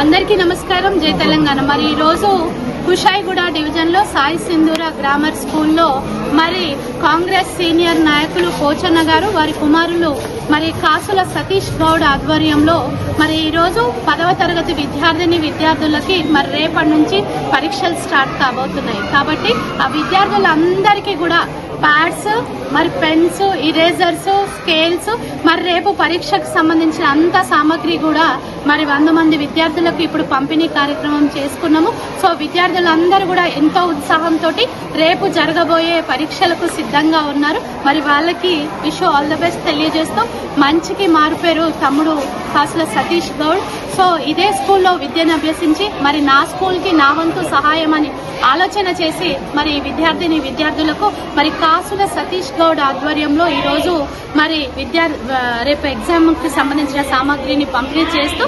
అందరికీ నమస్కారం. జై తెలంగాణ. మరి ఈరోజు కుషాయిగూడ డివిజన్లో సాయి సింధూర గ్రామర్ స్కూల్లో మరి కాంగ్రెస్ సీనియర్ నాయకులు పోచన్న గారు వారి కుమారులు మరి కాసుల సతీష్ గౌడ్ ఆధ్వర్యంలో మరి ఈరోజు 10వ తరగతి విద్యార్థులకి మరి రేపటి నుంచి పరీక్షలు స్టార్ట్ కాబోతున్నాయి. కాబట్టి ఆ విద్యార్థులందరికీ కూడా ప్యాడ్స్, మరి పెన్స్, ఇరేజర్స్, స్కేల్స్, మరి రేపు పరీక్షకు సంబంధించిన అంత సామాగ్రి కూడా మరి 100 మంది విద్యార్థులకు ఇప్పుడు పంపిణీ కార్యక్రమం చేసుకున్నాము. సో విద్యార్థులందరూ కూడా ఎంతో ఉత్సాహంతో రేపు జరగబోయే పరీక్షలకు సిద్ధంగా ఉన్నారు. మరి వాళ్ళకి విష్ ఆల్ ద బెస్ట్ తెలియజేస్తూ మంచికి మారుపేరు తమ్ముడు కాసుల సతీష్ గౌడ్. సో ఇదే స్కూల్లో విద్యను అభ్యసించి మరి నా స్కూల్కి నా వంతు సహాయం అని ఆలోచన చేసి మరి విద్యార్థులకు మరి కాసుల సతీష్ గౌడ్ ఆధ్వర్యంలో ఈరోజు మరి రేపు ఎగ్జామ్కి సంబంధించిన సామాగ్రిని పంపిణీ చేస్తూ